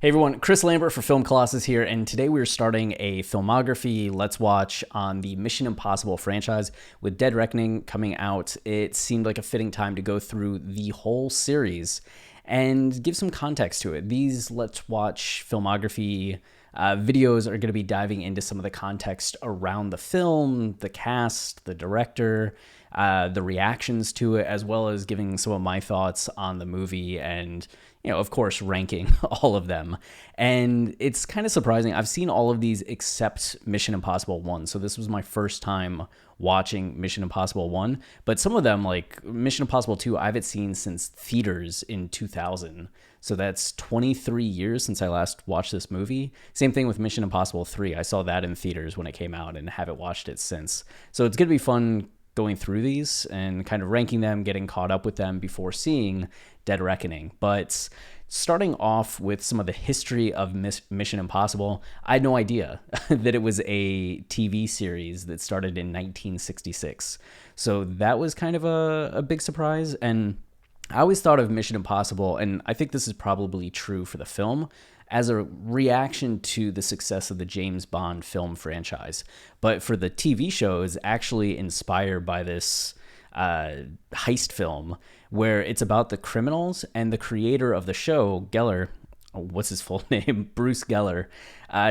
Hey everyone, Chris Lambert for Film Colossus here, and today we're starting a filmography Let's Watch on the Mission Impossible franchise. With Dead Reckoning coming out, it seemed like a fitting time to go through the whole series and give some context to it. These Let's Watch filmography videos are going to be diving into some of the context around the film, the cast, the director, the reactions to it, as well as giving some of my thoughts on the movie and, of course, ranking all of them. And it's kind of surprising. I've seen all of these except Mission Impossible 1. So this was my first time watching Mission Impossible 1. But some of them, like Mission Impossible 2, I haven't seen since theaters in 2000. So that's 23 years since I last watched this movie. Same thing with Mission Impossible 3. I saw that in theaters when it came out and haven't watched it since. So it's going to be fun going through these and kind of ranking them, getting caught up with them before seeing Dead Reckoning. But starting off with some of the history of Mission Impossible, I had no idea that it was a TV series that started in 1966. So that was kind of a big surprise. And I always thought of Mission Impossible, and I think this is probably true for the film, as a reaction to the success of the James Bond film franchise. But for the TV show, is actually inspired by this heist film where it's about the criminals, and the creator of the show, Geller, what's his full name? Bruce Geller,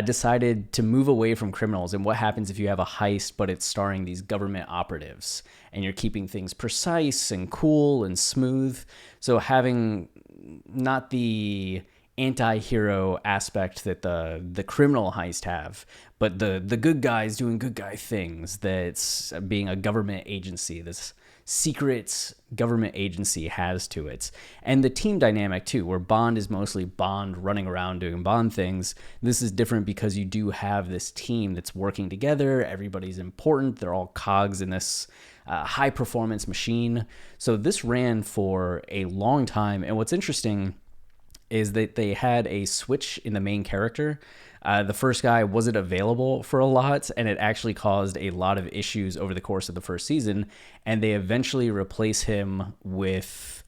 decided to move away from criminals and what happens if you have a heist, but it's starring these government operatives and you're keeping things precise and cool and smooth. So having not the anti-hero aspect that the criminal heist have, but the good guys doing good guy things, that's being a government agency, this secret government agency has to it. And the team dynamic too, where Bond is mostly Bond running around doing Bond things. This is different because you do have this team that's working together. Everybody's important. They're all cogs in this high performance machine. So this ran for a long time. And what's interesting is that they had a switch in the main character. The first guy wasn't available for a lot, and it actually caused a lot of issues over the course of the first season. And they eventually replace him with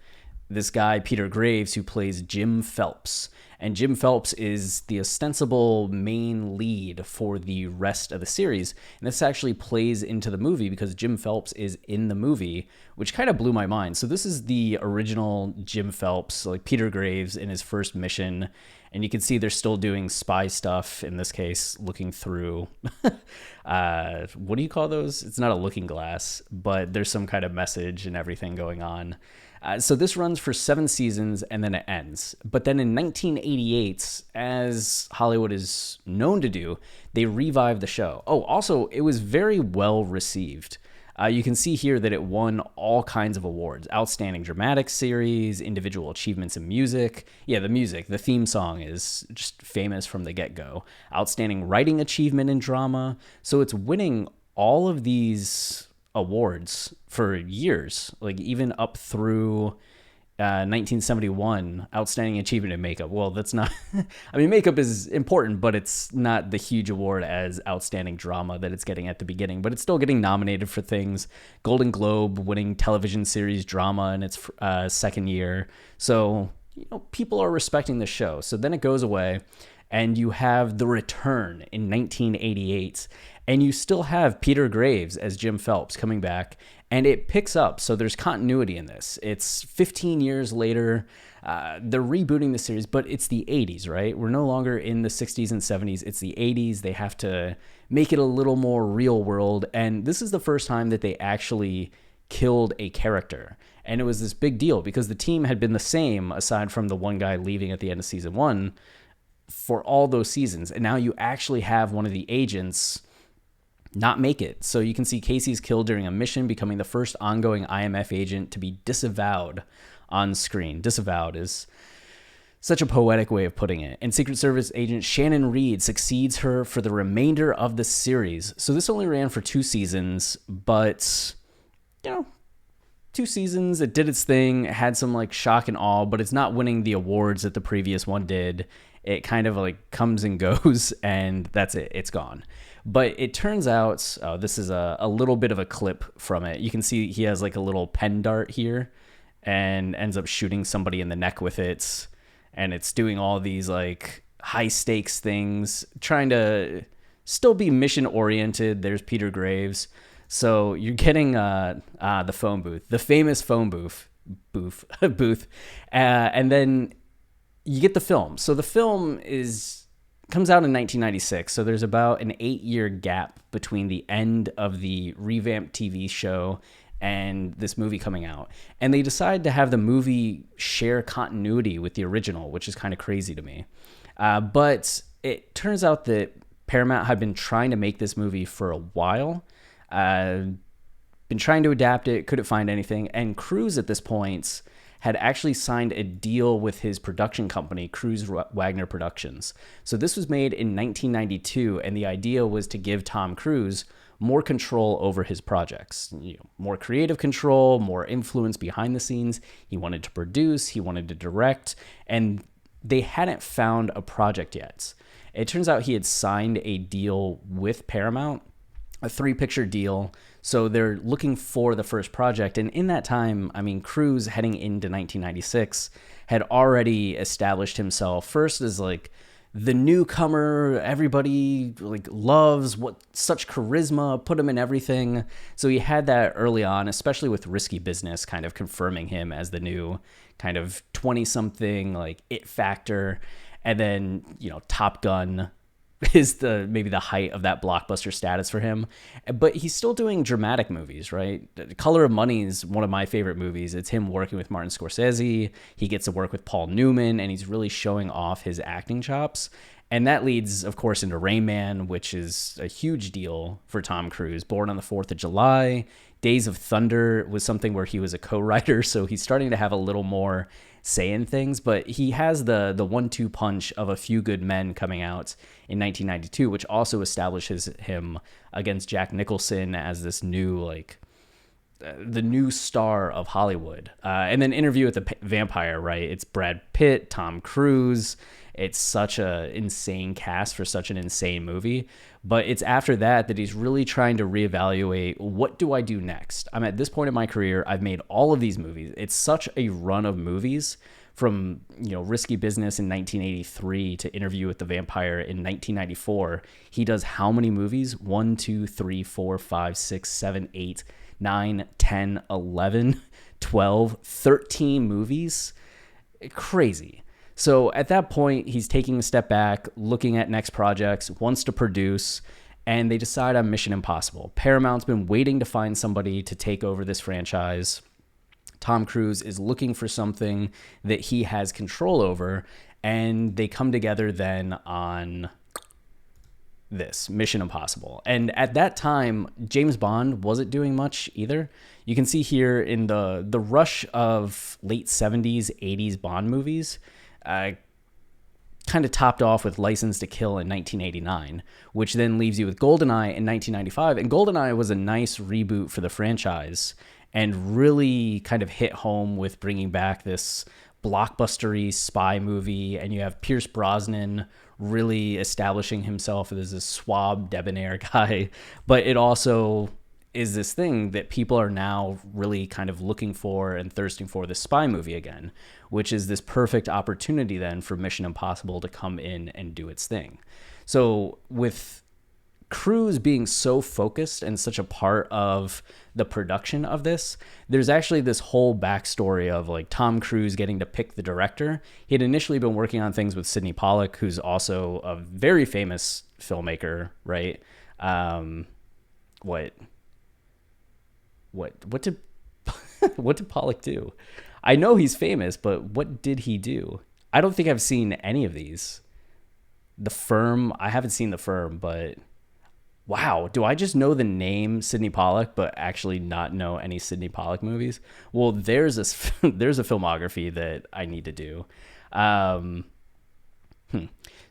this guy, Peter Graves, who plays Jim Phelps. And Jim Phelps is the ostensible main lead for the rest of the series. And this actually plays into the movie because Jim Phelps is in the movie, which kind of blew my mind. So this is the original Jim Phelps, like Peter Graves in his first mission. And you can see they're still doing spy stuff, in this case, looking through, what do you call those? It's not a looking glass, but there's some kind of message and everything going on. So this runs for 7 seasons and then it ends. But then in 1988, as Hollywood is known to do, they revived the show. Oh, also, it was very well received. You can see here that it won all kinds of awards. Outstanding Dramatic Series, individual achievements in music. Yeah, the music, the theme song is just famous from the get-go. Outstanding Writing Achievement in Drama. So it's winning all of these awards for years, like even up through 1971, Outstanding Achievement in Makeup. Well, that's not, I mean, makeup is important, but it's not the huge award as Outstanding Drama that it's getting at the beginning, but it's still getting nominated for things. Golden Globe winning television series drama in its second year. So, people are respecting the show. So then it goes away and you have The Return in 1988, and you still have Peter Graves as Jim Phelps coming back, and it picks up. So there's continuity in this. It's 15 years later. They're rebooting the series, but it's the 80s, right? We're no longer in the 60s and 70s. It's the 80s. They have to make it a little more real world. And this is the first time that they actually killed a character. And it was this big deal because the team had been the same, aside from the one guy leaving at the end of season 1, for all those seasons. And now you actually have one of the agents not make it. So you can see Casey's killed during a mission, becoming the first ongoing IMF agent to be disavowed on screen. Disavowed is such a poetic way of putting it. And Secret Service agent Shannon Reed succeeds her for the remainder of the series. So this only ran for 2 seasons, but 2 seasons, it did its thing, it had some like shock and awe, but it's not winning the awards that the previous one did. It kind of like comes and goes, and that's it. It's gone. But it turns out, this is a little bit of a clip from it. You can see he has like a little pen dart here and ends up shooting somebody in the neck with it. And it's doing all these like high stakes things, trying to still be mission oriented. There's Peter Graves. So you're getting the phone booth, the famous phone booth, and then you get the film. So the film comes out in 1996. So there's about an 8-year gap between the end of the revamped TV show and this movie coming out. And they decide to have the movie share continuity with the original, which is kind of crazy to me. But it turns out that Paramount had been trying to make this movie for a while, been trying to adapt it, couldn't find anything. And Cruise at this point had actually signed a deal with his production company, Cruise Wagner Productions. So this was made in 1992, and the idea was to give Tom Cruise more control over his projects, more creative control, more influence behind the scenes. He wanted to produce, he wanted to direct, and they hadn't found a project yet. It turns out he had signed a deal with Paramount, a 3-picture deal. So they're looking for the first project. And in that time, I mean, Cruise heading into 1996 had already established himself first as like the newcomer. Everybody like loves, what such charisma, put him in everything. So he had that early on, especially with Risky Business kind of confirming him as the new kind of 20-something like it factor. And then, Top Gun is maybe the height of that blockbuster status for him. But he's still doing dramatic movies, right? Color of Money is one of my favorite movies. It's him working with Martin Scorsese. He gets to work with Paul Newman, and he's really showing off his acting chops. And that leads, of course, into Rain Man, which is a huge deal for Tom Cruise. Born on the 4th of July. Days of Thunder was something where he was a co-writer, so he's starting to have a little more say in things. But he has the 1-2 punch of A Few Good Men coming out in 1992, which also establishes him against Jack Nicholson as this new, the new star of Hollywood. And then Interview with the Vampire, right? It's Brad Pitt, Tom Cruise. It's such a insane cast for such an insane movie. But it's after that he's really trying to reevaluate, what do I do next? I'm at this point in my career. I've made all of these movies. It's such a run of movies, from Risky Business in 1983 to Interview with the Vampire in 1994. He does how many movies? 1, 2, 3, 4, 5, 6, 7, 8, 9, 10, 11, 12, 13 movies. Crazy. So at that point, he's taking a step back, looking at next projects, wants to produce, and they decide on Mission Impossible. Paramount's been waiting to find somebody to take over this franchise. Tom Cruise is looking for something that he has control over, and they come together then on this Mission Impossible. And at that time, James Bond wasn't doing much either. You can see here in the rush of late 70s, 80s Bond movies, kind of topped off with License to Kill in 1989, which then leaves you with GoldenEye in 1995. And GoldenEye was a nice reboot for the franchise and really kind of hit home with bringing back this blockbustery spy movie. And you have Pierce Brosnan really establishing himself as this suave, debonair guy. But it also is this thing that people are now really kind of looking for and thirsting for, the spy movie again, which is this perfect opportunity then for Mission Impossible to come in and do its thing. So with Cruise being so focused and such a part of the production of this, there's actually this whole backstory of like Tom Cruise getting to pick the director. He had initially been working on things with Sidney Pollack, who's also a very famous filmmaker, right? What did what did Pollack do? I know he's famous, but what did he do? I don't think I've seen any of these. The Firm, I haven't seen The Firm, but wow, do I just know the name Sidney Pollack but actually not know any Sidney Pollack movies? Well, there's a filmography that I need to do.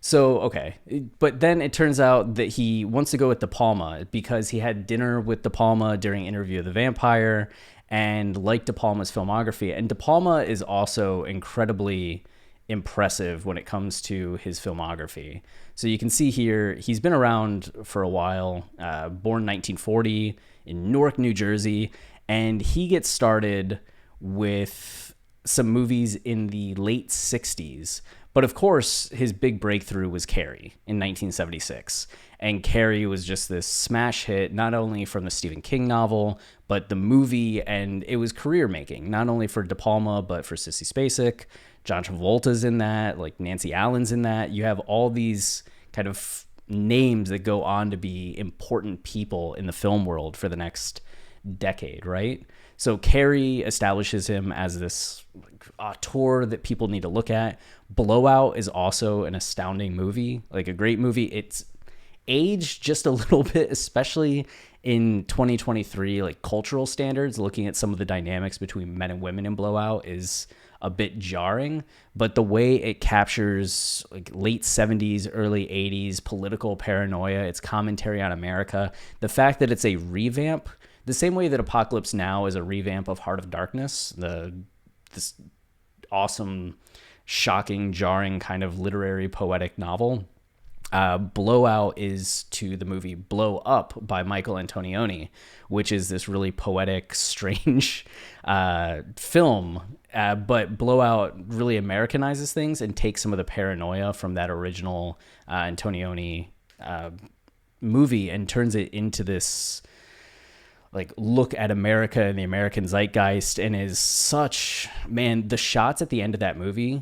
So, okay. But then it turns out that he wants to go with De Palma because he had dinner with De Palma during Interview with the Vampire and liked De Palma's filmography. And De Palma is also incredibly impressive when it comes to his filmography. So you can see here, he's been around for a while, born 1940 in Newark, New Jersey, and he gets started with some movies in the late 60s. But of course, his big breakthrough was Carrie in 1976. And Carrie was just this smash hit, not only from the Stephen King novel, but the movie. And it was career making, not only for De Palma, but for Sissy Spacek. John Travolta's in that, like Nancy Allen's in that. You have all these kind of names that go on to be important people in the film world for the next decade, right? So Carrie establishes him as this auteur that people need to look at. Blowout is also an astounding movie, like a great movie. It's aged just a little bit, especially in 2023, like cultural standards. Looking at some of the dynamics between men and women in Blowout is a bit jarring, but the way it captures like late 70s, early 80s political paranoia, its commentary on America, the fact that it's a revamp, the same way that Apocalypse Now is a revamp of Heart of Darkness, this awesome, shocking, jarring kind of literary poetic novel. Blowout is to the movie Blow Up by Michael Antonioni, which is this really poetic, strange film. But Blowout really Americanizes things and takes some of the paranoia from that original Antonioni movie and turns it into this like look at America and the American zeitgeist, and is such, man, the shots at the end of that movie,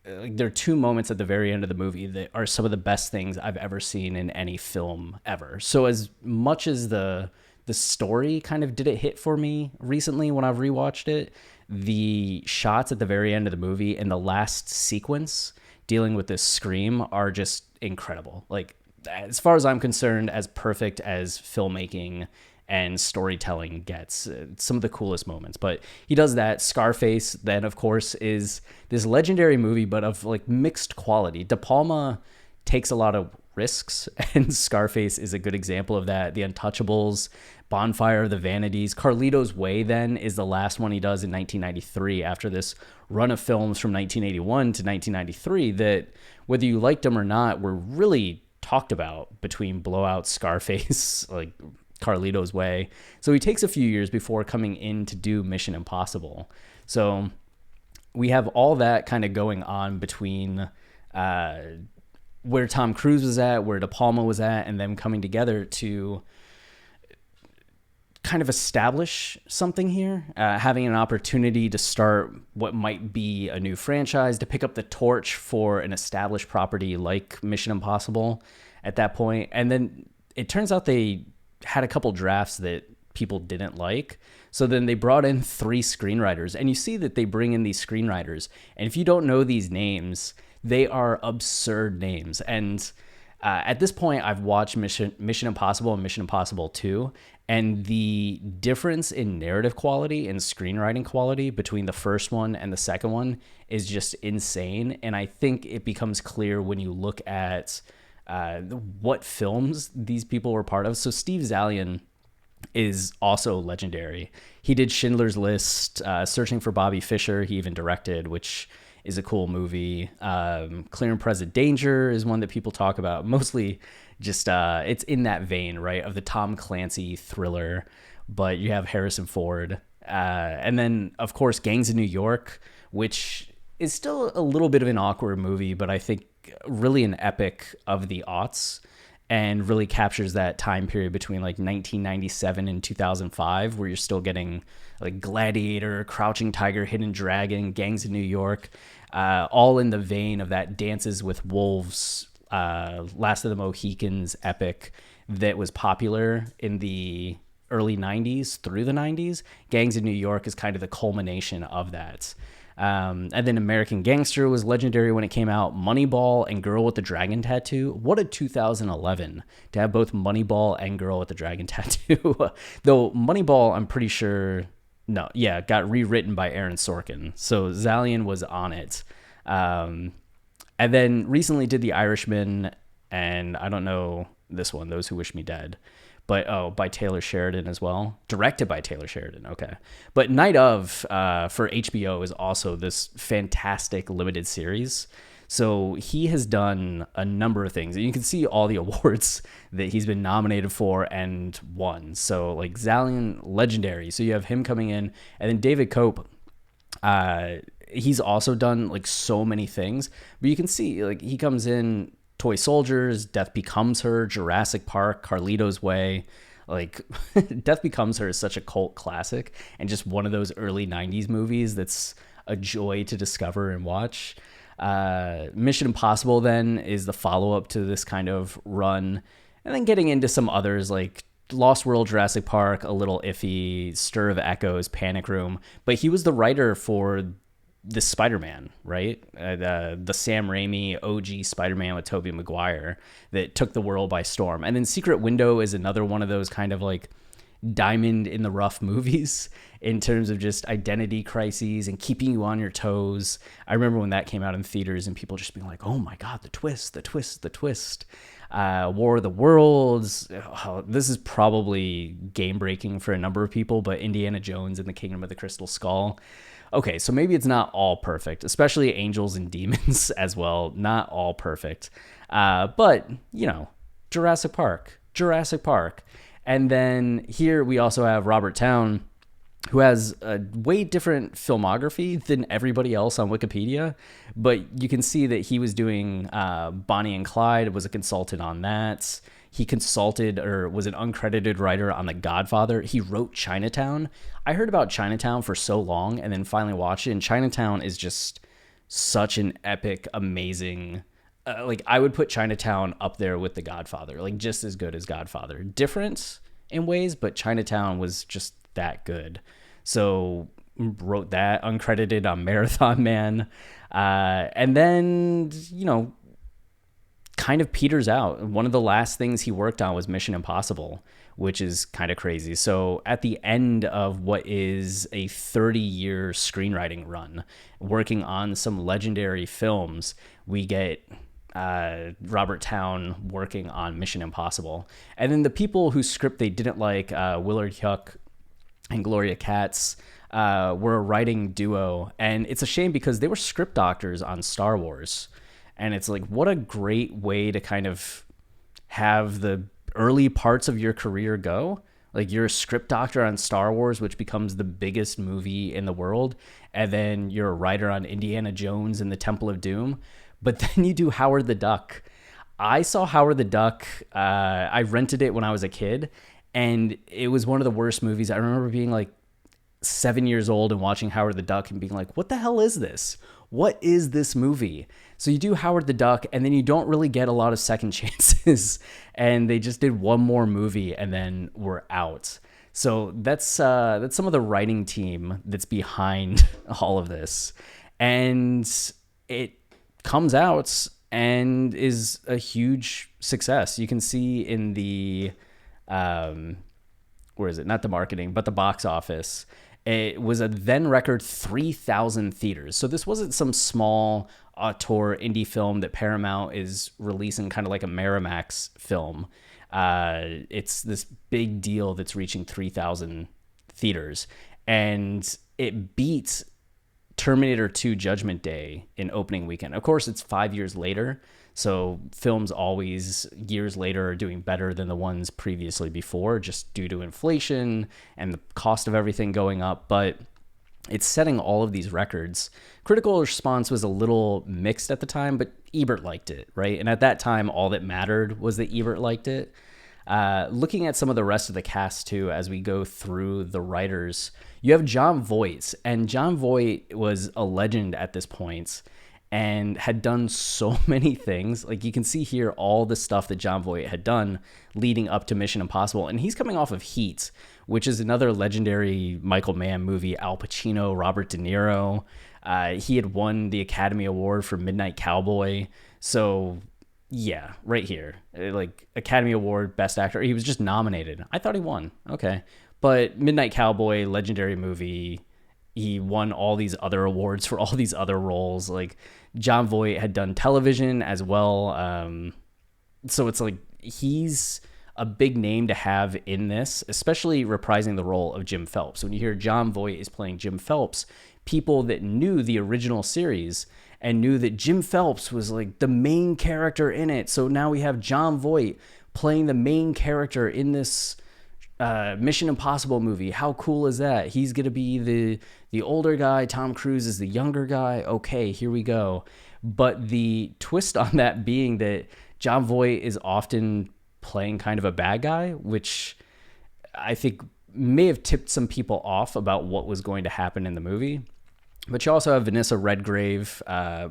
like there are two moments at the very end of the movie that are some of the best things I've ever seen in any film ever. So as much as the story kind of did it hit for me recently when I've rewatched it, the shots at the very end of the movie and the last sequence dealing with this scream are just incredible. Like, as far as I'm concerned, as perfect as filmmaking and storytelling gets. Some of the coolest moments. But he does that. Scarface, then, of course, is this legendary movie, but of like mixed quality. De Palma takes a lot of risks, and Scarface is a good example of that. The Untouchables, Bonfire of the Vanities. Carlito's Way, then, is the last one he does in 1993 after this run of films from 1981 to 1993 that, whether you liked them or not, were really talked about between Blowout, Scarface, like Carlito's Way. So he takes a few years before coming in to do Mission Impossible. So we have all that kind of going on between where Tom Cruise was at, where De Palma was at, and them coming together to kind of establish something here, having an opportunity to start what might be a new franchise, to pick up the torch for an established property like Mission Impossible at that point. And then it turns out they had a couple drafts that people didn't like. So then they brought in 3 screenwriters, and you see that they bring in these screenwriters. And if you don't know these names, they are absurd names. And at this point, I've watched Mission Impossible and Mission Impossible 2, and the difference in narrative quality and screenwriting quality between the first one and the second one is just insane. And I think it becomes clear when you look at what films these people were part of. So Steve Zalian is also legendary. He did Schindler's List, Searching for Bobby Fischer. He even directed, which is a cool movie. Clear and Present Danger is one that people talk about. Mostly just, it's in that vein, right, of the Tom Clancy thriller. But you have Harrison Ford. And then, of course, Gangs of New York, which is still a little bit of an awkward movie, but I think really an epic of the aughts, and really captures that time period between like 1997 and 2005, where you're still getting like Gladiator, Crouching Tiger, Hidden Dragon, Gangs of New York, all in the vein of that Dances with Wolves, Last of the Mohicans epic that was popular in the early 90s through the 90s. Gangs of New York is kind of the culmination of that. And then American Gangster was legendary when it came out. Moneyball and Girl with the Dragon Tattoo. What a 2011 to have both Moneyball and Girl with the Dragon Tattoo. Though Moneyball, I'm pretty sure, got rewritten by Aaron Sorkin. So Zalian was on it. And then recently did The Irishman, and I don't know this one, Those Who Wish Me Dead. But by Taylor Sheridan as well. Directed by Taylor Sheridan, okay. But Night Of for HBO is also this fantastic limited series. So he has done a number of things. And you can see all the awards that he's been nominated for and won. So like Zalian, legendary. So you have him coming in. And then David Cope he's also done like so many things. But you can see like he comes in Toy Soldiers, Death Becomes Her, Jurassic Park, Carlito's Way. Like Death Becomes Her is such a cult classic and just one of those early 90s movies that's a joy to discover and watch. Mission Impossible then is the follow-up to this kind of run, and then getting into some others like Lost World, Jurassic Park, a little iffy, Stir of Echoes, Panic Room. But he was the writer for the Spider-Man, right? The Sam Raimi OG Spider-Man with Tobey Maguire that took the world by storm. And then Secret Window is another one of those kind of like diamond in the rough movies in terms of just identity crises and keeping you on your toes. I remember when that came out in theaters and people just being like, oh my God, the twist, the twist, the twist. War of the Worlds. Oh, this is probably game breaking for a number of people, but Indiana Jones and the Kingdom of the Crystal Skull. Okay, so maybe it's not all perfect, especially Angels and Demons as well. Not all perfect. But, you know, Jurassic Park. And then here we also have Robert Towne, who has a way different filmography than everybody else on Wikipedia. But you can see that he was doing Bonnie and Clyde, was a consultant on that. He consulted or was an uncredited writer on The Godfather. He wrote Chinatown. I heard about Chinatown for so long and then finally watched it. And Chinatown is just such an epic, amazing... like I would put Chinatown up there with The Godfather, like just as good as Godfather. Different in ways, but Chinatown was just that good. So wrote that uncredited on Marathon Man. And then, you know, kind of peters out. One of the last things he worked on was Mission Impossible, which is kind of crazy. So at the end of what is a 30-year screenwriting run, working on some legendary films, we get Robert Towne working on Mission Impossible. And then the people whose script they didn't like, Willard Huyck and Gloria Katz, were a writing duo. And it's a shame because they were script doctors on Star Wars. And it's like, what a great way to kind of have the early parts of your career go. Like you're a script doctor on Star Wars, which becomes the biggest movie in the world. And then you're a writer on Indiana Jones and the Temple of Doom. But then you do Howard the Duck. I saw Howard the Duck. I rented it when I was a kid. And it was one of the worst movies. I remember being like 7 years old and watching Howard the Duck and being like, what the hell is this? What is this movie? So you do Howard the Duck, and then you don't really get a lot of second chances. And they just did one more movie and then we're out. So that's some of the writing team that's behind all of this. And it comes out and is a huge success. You can see in the, where is it? Not the marketing, but the box office. It was a then record 3,000 theaters. So this wasn't some small auteur indie film that Paramount is releasing, kind of like a Miramax film. It's this big deal that's reaching 3,000 theaters. And it beats Terminator 2 Judgment Day in opening weekend. Of course, it's 5 years later. So films always years later are doing better than the ones previously before, just due to inflation and the cost of everything going up. But it's setting all of these records. Critical response was a little mixed at the time, but Ebert liked it, right? And at that time, all that mattered was that Ebert liked it. Looking at some of the rest of the cast too, as we go through the writers, you have Jon Voight, and Jon Voight was a legend at this point and had done so many things. Like you can see here all the stuff that Jon Voight had done leading up to Mission Impossible. And he's coming off of Heat, which is another legendary Michael Mann movie. Al Pacino, Robert De Niro. He had won the Academy Award for Midnight Cowboy. So yeah, right here. Like Academy Award, Best Actor. He was just nominated. I thought he won. Okay. But Midnight Cowboy, legendary movie. He won all these other awards for all these other roles. Like Jon Voight had done television as well. So it's like he's a big name to have in this, especially reprising the role of Jim Phelps. When you hear Jon Voight is playing Jim Phelps, people that knew the original series and knew that Jim Phelps was like the main character in it. So now we have Jon Voight playing the main character in this Mission Impossible movie. How cool is that? He's gonna be the older guy. Tom Cruise is the younger guy. Okay, here we go. But the twist on that being that John Voight is often playing kind of a bad guy, which I think may have tipped some people off about what was going to happen in the movie. But you also have Vanessa Redgrave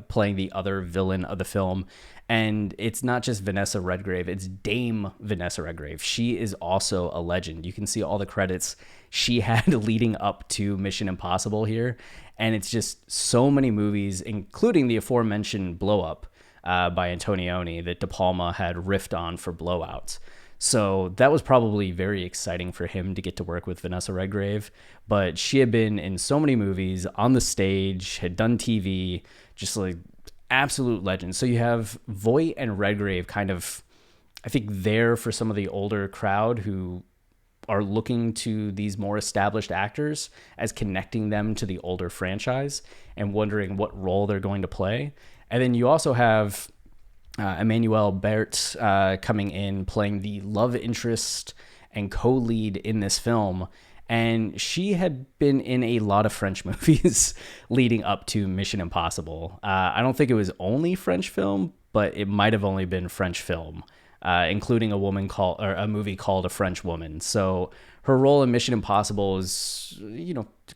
playing the other villain of the film. And it's not just Vanessa Redgrave, it's Dame Vanessa Redgrave. She is also a legend. You can see all the credits she had leading up to Mission Impossible here. And it's just so many movies, including the aforementioned Blow Up by Antonioni that De Palma had riffed on for Blowout. So that was probably very exciting for him to get to work with Vanessa Redgrave. But she had been in so many movies, on the stage, had done TV, just like absolute legend. So you have Voight and Redgrave kind of, I think, there for some of the older crowd who are looking to these more established actors as connecting them to the older franchise and wondering what role they're going to play. And then you also have Emmanuelle Bert coming in, playing the love interest and co-lead in this film. And she had been in a lot of French movies leading up to Mission Impossible. I don't think it was only French film, but it might have only been French film, including a movie called A French Woman. So her role in Mission Impossible is,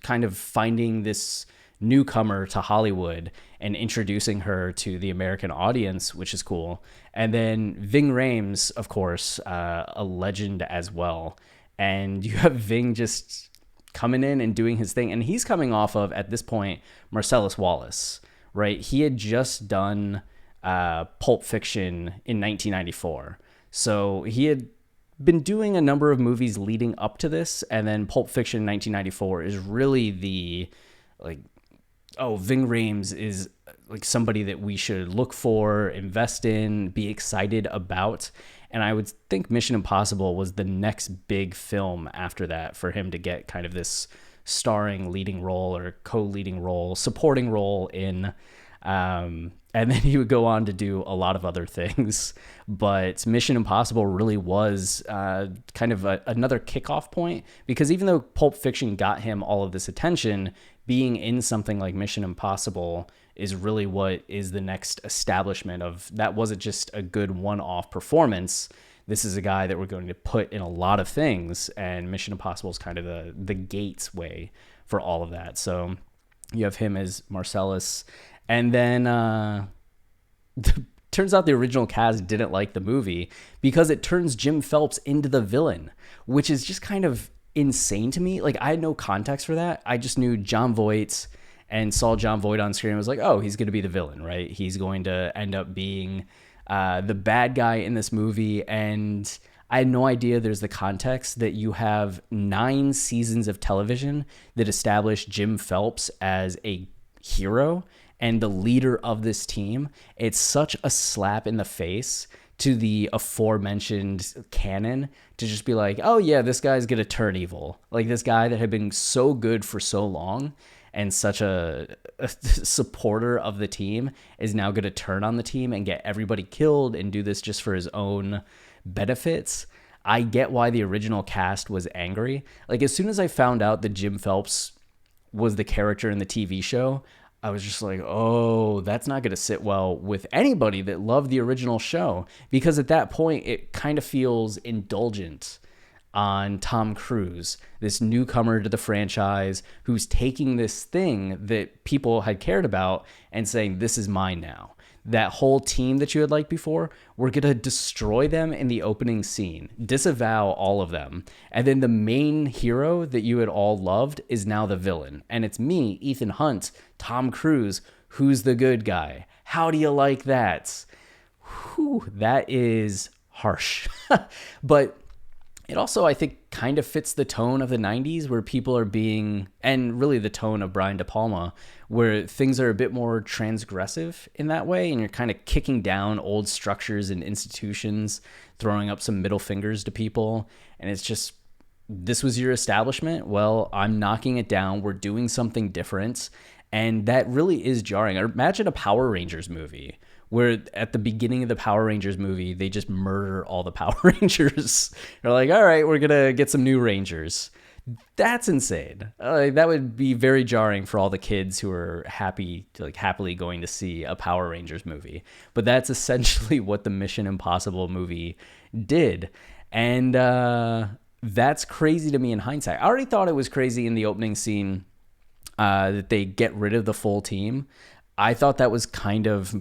kind of finding this newcomer to Hollywood and introducing her to the American audience, which is cool. And then Ving Rhames, of course, a legend as well. And you have Ving just coming in and doing his thing. And he's coming off of, at this point, Marcellus Wallace, right? He had just done Pulp Fiction in 1994. So he had been doing a number of movies leading up to this. And then Pulp Fiction 1994 is really the, Ving Rhames is like somebody that we should look for, invest in, be excited about. And I would think Mission Impossible was the next big film after that for him to get kind of this starring leading role or co-leading role, supporting role in. And then he would go on to do a lot of other things. But Mission Impossible really was kind of another kickoff point, because even though Pulp Fiction got him all of this attention, being in something like Mission Impossible is really what is the next establishment of that wasn't just a good one-off performance. This is a guy that we're going to put in a lot of things, and Mission Impossible is kind of the gateway for all of that. So you have him as Marcellus, and then turns out the original cast didn't like the movie because it turns Jim Phelps into the villain, which is just kind of insane to me. Like, I had no context for that. I just knew John Voight and saw John Voight on screen and was like, oh, he's going to be the villain, right? He's going to end up being the bad guy in this movie. And I had no idea there's the context that you have 9 seasons of television that establish Jim Phelps as a hero and the leader of this team. It's such a slap in the face to the aforementioned canon to just be like, oh yeah, this guy's gonna turn evil. Like, this guy that had been so good for so long and such a supporter of the team is now gonna turn on the team and get everybody killed and do this just for his own benefits. I get why the original cast was angry. Like, as soon as I found out that Jim Phelps was the character in the TV show, I was just like, oh, that's not going to sit well with anybody that loved the original show, because at that point, it kind of feels indulgent on Tom Cruise, this newcomer to the franchise who's taking this thing that people had cared about and saying, this is mine now. That whole team that you had liked before, we're going to destroy them in the opening scene, disavow all of them. And then the main hero that you had all loved is now the villain. And it's me, Ethan Hunt, Tom Cruise, who's the good guy. How do you like that? Whew, that is harsh. But it also, I think, kind of fits the tone of the 90s, where people are being, and really the tone of Brian De Palma, where things are a bit more transgressive in that way, and you're kind of kicking down old structures and institutions, throwing up some middle fingers to people. And it's just, this was your establishment? Well, I'm knocking it down. We're doing something different. And that really is jarring. Imagine a Power Rangers movie where at the beginning of the Power Rangers movie, they just murder all the Power Rangers. They're like, all right, we're going to get some new Rangers. That's insane. That would be very jarring for all the kids who are happily going to see a Power Rangers movie. But that's essentially what the Mission Impossible movie did. And that's crazy to me in hindsight. I already thought it was crazy in the opening scene that they get rid of the full team. I thought that was kind of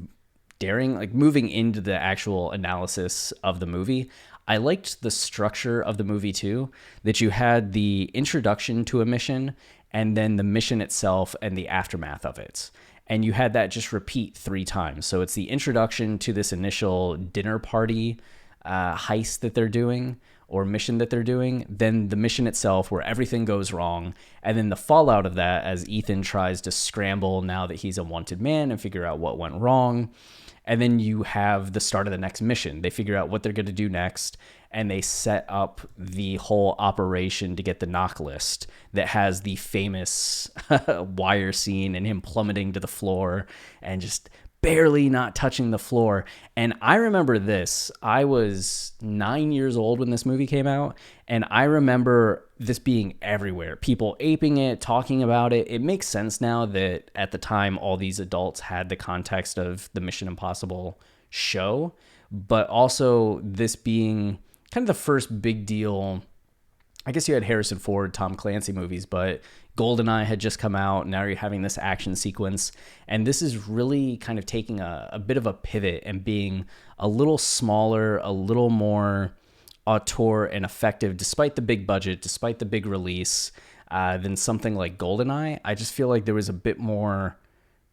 daring, like moving into the actual analysis of the movie. I liked the structure of the movie too, that you had the introduction to a mission and then the mission itself and the aftermath of it. And you had that just repeat 3 times. So it's the introduction to this initial dinner party heist that they're doing, or mission that they're doing, then the mission itself where everything goes wrong, and then the fallout of that as Ethan tries to scramble now that he's a wanted man and figure out what went wrong. And then you have the start of the next mission. They figure out what they're going to do next, and they set up the whole operation to get the knock list that has the famous wire scene and him plummeting to the floor and just barely not touching the floor. And I remember this. I was 9 years old when this movie came out, and I remember this being everywhere. People aping it, talking about it. It makes sense now that at the time all these adults had the context of the Mission Impossible show, but also this being kind of the first big deal. I guess you had Harrison Ford, Tom Clancy movies, but GoldenEye had just come out. Now you're having this action sequence. And this is really kind of taking a bit of a pivot and being a little smaller, a little more auteur and effective, despite the big budget, despite the big release, than something like GoldenEye. I just feel like there was a bit more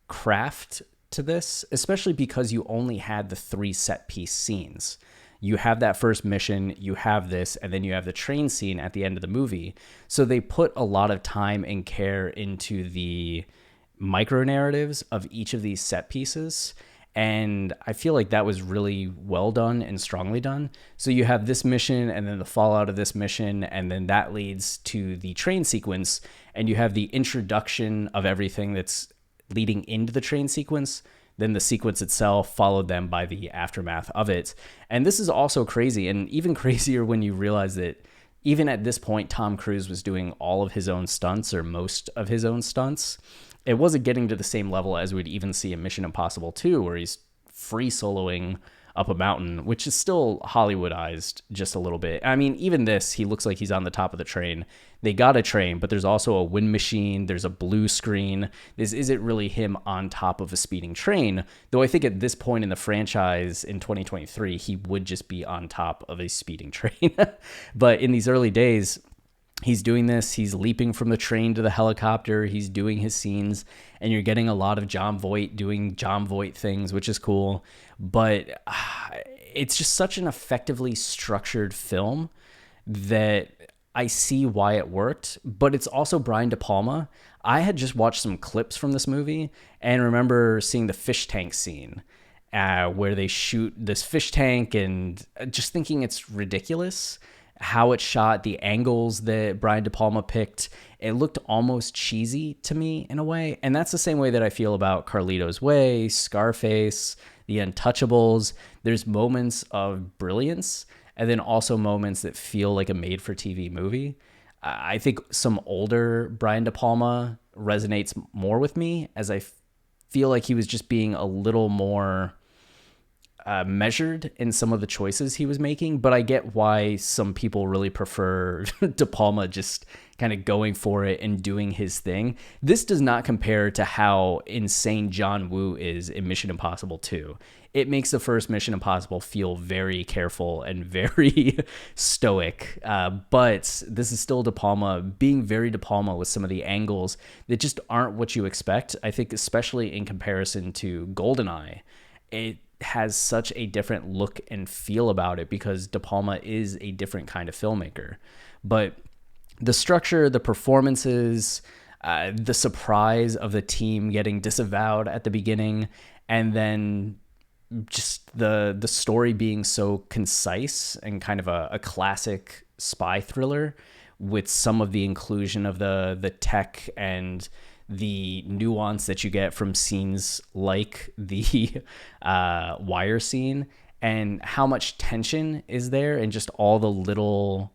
craft to this, especially because you only had the 3 set piece scenes. You have that first mission, you have this, and then you have the train scene at the end of the movie. So they put a lot of time and care into the micro narratives of each of these set pieces. And I feel like that was really well done and strongly done. So you have this mission and then the fallout of this mission, and then that leads to the train sequence. And you have the introduction of everything that's leading into the train sequence, then the sequence itself, followed then by the aftermath of it. And this is also crazy, and even crazier when you realize that even at this point, Tom Cruise was doing all of his own stunts, or most of his own stunts. It wasn't getting to the same level as we'd even see in Mission Impossible 2, where he's free soloing up a mountain, which is still Hollywoodized just a little bit. I mean, even this, he looks like he's on the top of the train. They got a train, but there's also a wind machine. There's a blue screen. This isn't really him on top of a speeding train, though I think at this point in the franchise in 2023, he would just be on top of a speeding train. But in these early days, he's doing this. He's leaping from the train to the helicopter. He's doing his scenes, and you're getting a lot of Jon Voight doing Jon Voight things, which is cool. But it's just such an effectively structured film that I see why it worked. But it's also Brian De Palma. I had just watched some clips from this movie and remember seeing the fish tank scene where they shoot this fish tank, and just thinking it's ridiculous how it's shot, the angles that Brian De Palma picked. It looked almost cheesy to me in a way. And that's the same way that I feel about Carlito's Way, Scarface, The Untouchables. There's moments of brilliance, and then also moments that feel like a made-for-TV movie. I think some older Brian De Palma resonates more with me, as I feel like he was just being a little more measured in some of the choices he was making. But I get why some people really prefer De Palma just kind of going for it and doing his thing. This does not compare to how insane John Woo is in Mission Impossible 2. It makes the first Mission Impossible feel very careful and very stoic. But this is still De Palma being very De Palma with some of the angles that just aren't what you expect. I think especially in comparison to GoldenEye, it has such a different look and feel about it because De Palma is a different kind of filmmaker. But the structure, the performances, the surprise of the team getting disavowed at the beginning, and then just the story being so concise and kind of a classic spy thriller with some of the inclusion of the tech and the nuance that you get from scenes like the wire scene, and how much tension is there, and just all the little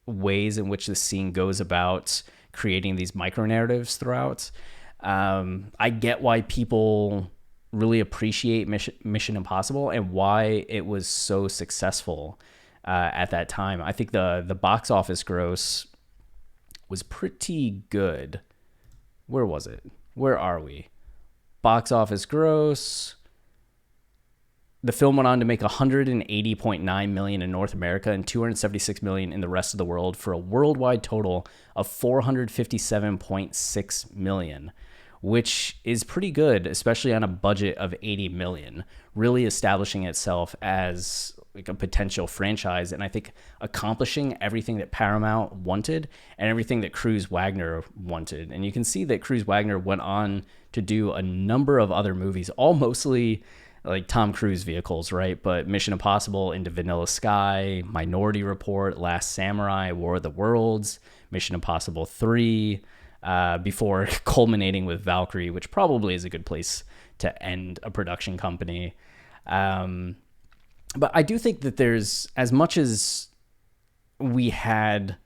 ways in which the scene goes about creating these micro narratives throughout. I get why people really appreciate Mission Impossible and why it was so successful at that time. I think the box office gross was pretty good. Where was it? Where are we? Box office gross. The film went on to make 180.9 million in North America and 276 million in the rest of the world, for a worldwide total of 457.6 million, which is pretty good, especially on a budget of 80 million, really establishing itself as like a potential franchise, and I think accomplishing everything that Paramount wanted and everything that Cruise Wagner wanted. And you can see that Cruise Wagner went on to do a number of other movies, all mostly like Tom Cruise vehicles, right? But Mission Impossible, Into Vanilla Sky, Minority Report, Last Samurai, War of the Worlds, Mission Impossible 3, before culminating with Valkyrie, which probably is a good place to end a production company. But I do think that there's, as much as we had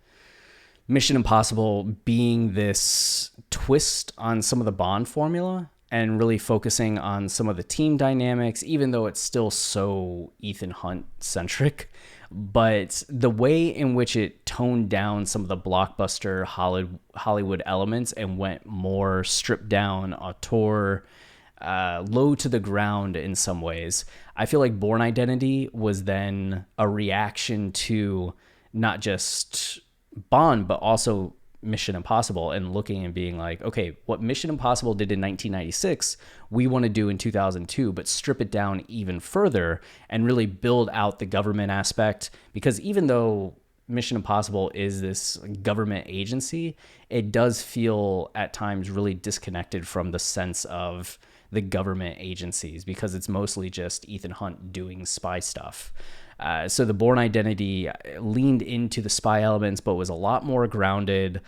Mission Impossible being this twist on some of the Bond formula and really focusing on some of the team dynamics, even though it's still so Ethan Hunt centric, but the way in which it toned down some of the blockbuster Hollywood elements and went more stripped down, auteur, low to the ground in some ways. I feel like Bourne Identity was then a reaction to not just Bond, but also Mission Impossible, and looking and being like, okay, what Mission Impossible did in 1996, we want to do in 2002, but strip it down even further and really build out the government aspect. Because even though Mission Impossible is this government agency, it does feel at times really disconnected from the sense of the government agencies, because it's mostly just Ethan Hunt doing spy stuff. So the Bourne Identity leaned into the spy elements, but was a lot more grounded,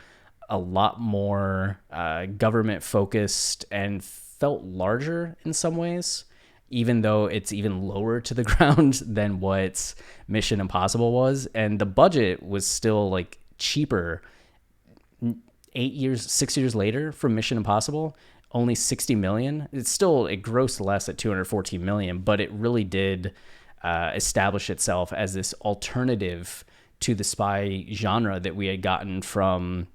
a lot more government focused, and felt larger in some ways, even though it's even lower to the ground than what Mission Impossible was. And the budget was still like cheaper 6 years later from Mission Impossible, only 60 million. It grossed less at 214 million, but it really did establish itself as this alternative to the spy genre that we had gotten from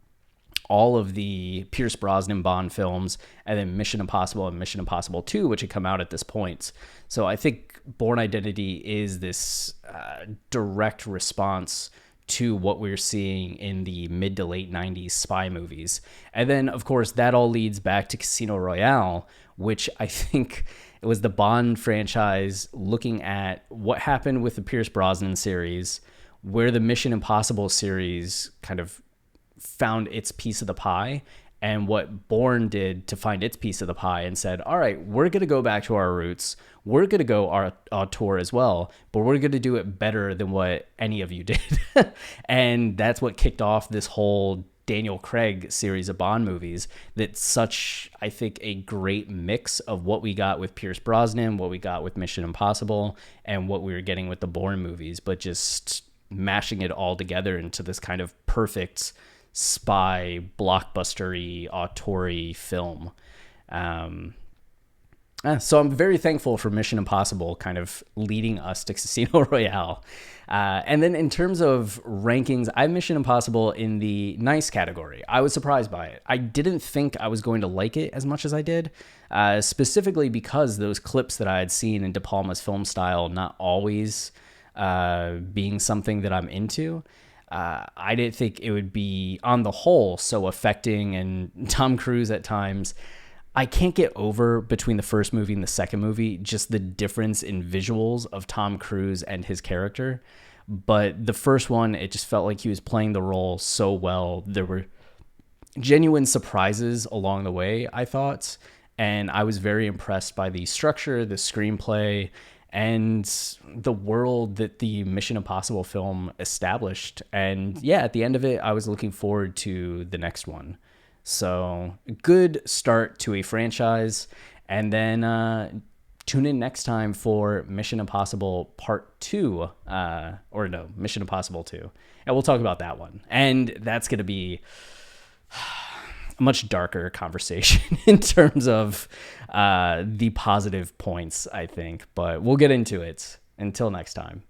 all of the Pierce Brosnan Bond films, and then Mission Impossible and Mission Impossible 2, which had come out at this point. So I think Bourne Identity is this direct response to what we're seeing in the mid to late 90s spy movies. And then, of course, that all leads back to Casino Royale, which I think it was the Bond franchise looking at what happened with the Pierce Brosnan series, where the Mission Impossible series kind of found its piece of the pie, and what Bourne did to find its piece of the pie, and said, all right, we're going to go back to our roots. We're going to go our auteur as well, but we're going to do it better than what any of you did. And that's what kicked off this whole Daniel Craig series of Bond movies. That's such, I think, a great mix of what we got with Pierce Brosnan, what we got with Mission Impossible, and what we were getting with the Bourne movies, but just mashing it all together into this kind of perfect spy, blockbustery, auteur-y film. So I'm very thankful for Mission Impossible kind of leading us to Casino Royale. And then in terms of rankings, I have Mission Impossible in the nice category. I was surprised by it. I didn't think I was going to like it as much as I did, specifically because those clips that I had seen in De Palma's film style not always being something that I'm into. I didn't think it would be, on the whole, so affecting, and Tom Cruise at times. I can't get over, between the first movie and the second movie, just the difference in visuals of Tom Cruise and his character. But the first one, it just felt like he was playing the role so well. There were genuine surprises along the way, I thought. And I was very impressed by the structure, the screenplay, and the world that the Mission Impossible film established. And yeah, at the end of it, I was looking forward to the next one. So good start to a franchise. And then tune in next time for Mission Impossible Part 2. Or no, Mission Impossible 2. And we'll talk about that one. And that's going to be a much darker conversation in terms of the positive points, I think. But we'll get into it. Until next time.